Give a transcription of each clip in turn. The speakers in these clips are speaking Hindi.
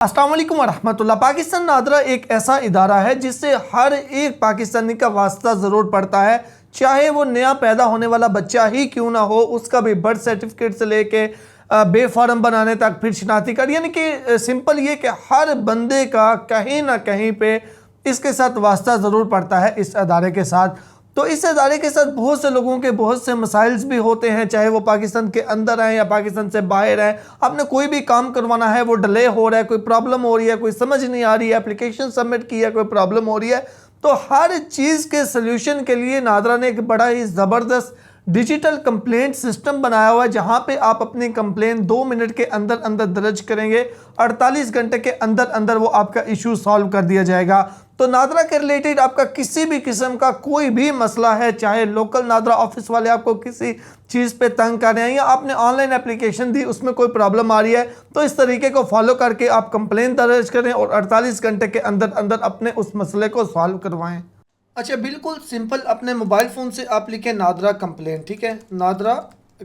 अस्सलाम वालेकुम वरहमतुल्लाह। पाकिस्तान नादरा एक ऐसा इदारा है जिससे हर एक पाकिस्तानी का वास्ता ज़रूर पड़ता है, चाहे वो नया पैदा होने वाला बच्चा ही क्यों ना हो। उसका भी बर्थ सर्टिफिकेट से लेके बे फॉर्म बनाने तक, फिर शनाख्ती कार्ड, यानी कि सिंपल ये कि हर बंदे का कहीं ना कहीं पे इसके साथ वास्ता ज़रूर पड़ता है इस अदारे के साथ। तो इस अदारे के साथ बहुत से लोगों के बहुत से मसाइल्स भी होते हैं, चाहे वो पाकिस्तान के अंदर हैं या पाकिस्तान से बाहर हैं। आपने कोई भी काम करवाना है, वो डिले हो रहा है, कोई प्रॉब्लम हो रही है, कोई समझ नहीं आ रही है, एप्लीकेशन सबमिट की है, कोई प्रॉब्लम हो रही है, तो हर चीज़ के सल्यूशन के लिए नादरा ने एक बड़ा ही ज़बरदस्त डिजिटल कंप्लेंट सिस्टम बनाया हुआ है, जहां पे आप अपनी कंप्लेंट 2 मिनट के अंदर अंदर दर्ज करेंगे, 48 घंटे के अंदर अंदर वो आपका इशू सॉल्व कर दिया जाएगा। तो नादरा के रिलेटेड आपका किसी भी किस्म का कोई भी मसला है, चाहे लोकल नादरा ऑफिस वाले आपको किसी चीज़ पे तंग कर रहे हैं या आपने ऑनलाइन एप्लीकेशन दी उसमें कोई प्रॉब्लम आ रही है, तो इस तरीके को फॉलो करके आप कंप्लेंट दर्ज करें और 48 घंटे के अंदर अंदर अपने उस मसले को सॉल्व करवाएं। अच्छा, बिल्कुल सिंपल, अपने मोबाइल फ़ोन से आप लिखें नादरा कंप्लेन, ठीक है, नादरा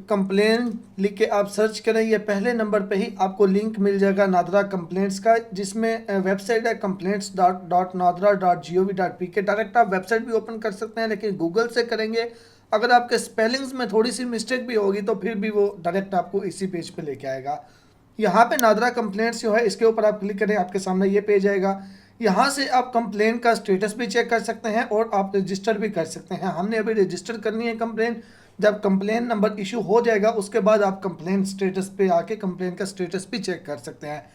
कंप्लेन लिख के आप सर्च करें। ये पहले नंबर पे ही आपको लिंक मिल जाएगा नादरा कंप्लेंट्स का, जिसमें वेबसाइट है complaints.nadra.gov.pk। डायरेक्ट आप वेबसाइट भी ओपन कर सकते हैं, लेकिन गूगल से करेंगे अगर आपके स्पेलिंग्स में थोड़ी सी मिस्टेक भी होगी तो फिर भी वो डायरेक्ट आपको इसी पेज पे लेके आएगा। यहाँ पे नादरा कंप्लेंट्स जो है इसके ऊपर आप क्लिक करें, आपके सामने ये पेज आएगा। यहाँ से आप कंप्लेन का स्टेटस भी चेक कर सकते हैं और आप रजिस्टर भी कर सकते हैं। हमने अभी रजिस्टर करनी है कंप्लेन। जब कंप्लेन नंबर इशू हो जाएगा उसके बाद आप कंप्लेन स्टेटस पे आके कंप्लेन का स्टेटस भी चेक कर सकते हैं।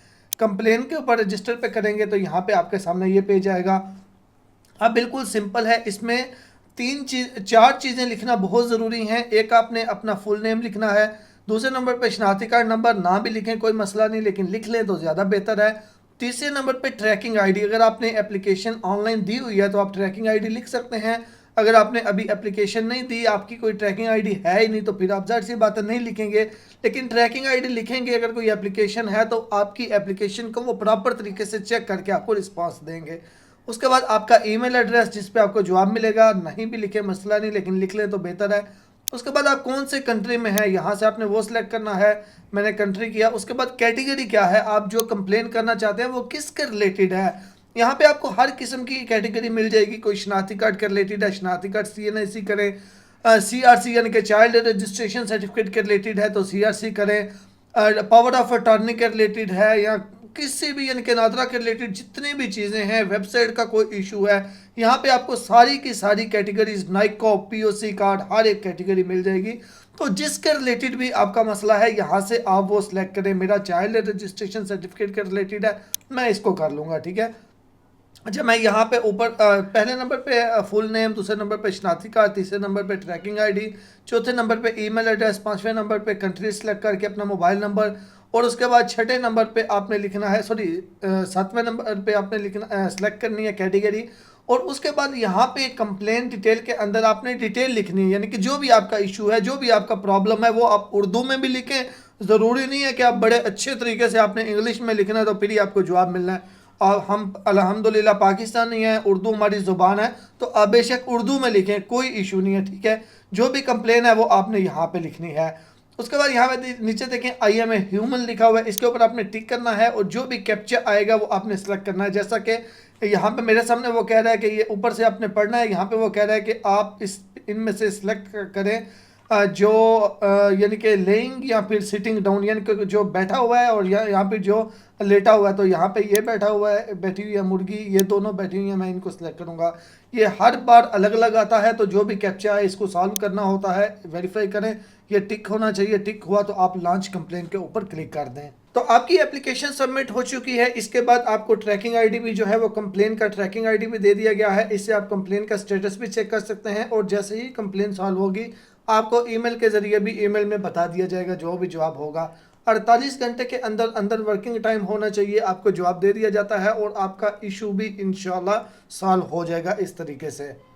कंप्लेन के ऊपर रजिस्टर पे करेंगे तो यहाँ पे आपके सामने ये पेज आएगा। अब बिल्कुल सिंपल है, इसमें 4 चीज़ें लिखना बहुत ज़रूरी हैं। एक, आपने अपना फुल नेम लिखना है। दूसरे नंबर पे शनाख्ती कार्ड नंबर, ना भी लिखें कोई मसला नहीं, लेकिन लिख लें तो ज़्यादा बेहतर है। तीसरे नंबर पे ट्रैकिंग आईडी, अगर आपने एप्लीकेशन ऑनलाइन दी हुई है तो आप ट्रैकिंग आईडी लिख सकते हैं। अगर आपने अभी एप्लीकेशन नहीं दी, आपकी कोई ट्रैकिंग आईडी है ही नहीं, तो फिर आप जाहिर सी बात है नहीं लिखेंगे, लेकिन ट्रैकिंग आईडी लिखेंगे अगर कोई एप्लीकेशन है तो आपकी एप्लीकेशन को वो प्रॉपर तरीके से चेक करके आपको रिस्पॉन्स देंगे। उसके बाद आपका ईमेल एड्रेस जिस पे आपको जवाब मिलेगा, नहीं भी लिखे मसला नहीं, लेकिन लिख लें तो बेहतर है। उसके बाद आप कौन से कंट्री में है, यहाँ से आपने वो सिलेक्ट करना है। मैंने कंट्री किया। उसके बाद कैटेगरी क्या है, आप जो कंप्लेन करना चाहते हैं वो किसके रिलेटेड है। यहाँ पे आपको हर किस्म की कैटेगरी मिल जाएगी। कोई शनाख्ती कार्ड के रिलेटेड है, शनाख्ती कार्ड CNIC करें, CRC यानी कि चाइल्ड रजिस्ट्रेशन सर्टिफिकेट के रिलेटेड है तो CRC करें, पावर ऑफ अटॉर्नी के रिलेटेड है, या किसी भी यानी कि नादरा के रिलेटेड जितनी भी चीज़ें हैं, वेबसाइट का कोई इशू है, यहाँ पे आपको सारी की सारी कैटेगरीज, नाइको, POC कार्ड, हर एक कैटेगरी मिल जाएगी। तो जिसके रिलेटेड भी आपका मसला है यहाँ से आप वो सिलेक्ट करें। मेरा चाइल्ड रजिस्ट्रेशन सर्टिफिकेट के रिलेटेड है, मैं इसको कर लूँगा, ठीक है। अच्छा, मैं यहाँ पे ऊपर पहले नंबर पे फुल नेम, दूसरे नंबर पे शनाख्ती कार्ड, तीसरे नंबर पे ट्रैकिंग आईडी, चौथे नंबर पे ईमेल एड्रेस, पांचवें नंबर पे कंट्री सेलेक्ट करके अपना मोबाइल नंबर, और उसके बाद छठे नंबर पे आपने लिखना है, सातवें नंबर पे आपने लिखना सेलेक्ट करनी है कैटेगरी। और उसके बाद यहाँ पे कंप्लेन डिटेल के अंदर आपने डिटेल लिखनी है, यानी कि जो भी आपका इशू है, जो भी आपका प्रॉब्लम है, वो आप उर्दू में भी लिखें। ज़रूरी नहीं है कि आप बड़े अच्छे तरीके से आपने इंग्लिश में लिखना है तो फिर ही आपको जवाब मिलना है। और हम अल्हम्दुलिल्लाह पाकिस्तानी हैं, उर्दू हमारी ज़ुबान है, तो आप बेशक उर्दू में लिखें, कोई इशू नहीं है, ठीक है। जो भी कंप्लेन है वो आपने यहाँ पे लिखनी है। उसके बाद यहाँ पे नीचे देखें I am a ह्यूमन लिखा हुआ है, इसके ऊपर आपने टिक करना है और जो भी कैप्चा आएगा वो आपने सेलेक्ट करना है। जैसा कि यहाँ पे मेरे सामने वो कह रहा है कि ये ऊपर से आपने पढ़ना है, यहाँ पे वो कह रहा है कि आप इनमें से सिलेक्ट करें जो यानी कि लेइंग या फिर सिटिंग डाउन, यानी कि जो बैठा हुआ है और यहाँ पे जो लेटा हुआ है। तो यहाँ पे ये बैठा हुआ है, बैठी हुई है मुर्गी, ये दोनों बैठी हुई हैं, मैं इनको सिलेक्ट करूँगा। ये हर बार अलग अलग आता है, तो जो भी कैप्चा है इसको सॉल्व करना होता है। वेरीफाई करें, ये टिक होना चाहिए, टिक हुआ तो आप लॉन्च कंप्लेन के ऊपर क्लिक कर दें। तो आपकी एप्लीकेशन सबमिट हो चुकी है। इसके बाद आपको ट्रैकिंग आईडी भी जो है वो कंप्लेन का ट्रैकिंग आईडी भी दे दिया गया है। इससे आप कंप्लेन का स्टेटस भी चेक कर सकते हैं और जैसे ही कंप्लेन सॉल्व होगी आपको ईमेल के जरिए भी ईमेल में बता दिया जाएगा जो भी जवाब होगा। 48 घंटे के अंदर अंदर वर्किंग टाइम होना चाहिए, आपको जवाब दे दिया जाता है और आपका इशू भी इंशाल्लाह सॉल्व हो जाएगा इस तरीके से।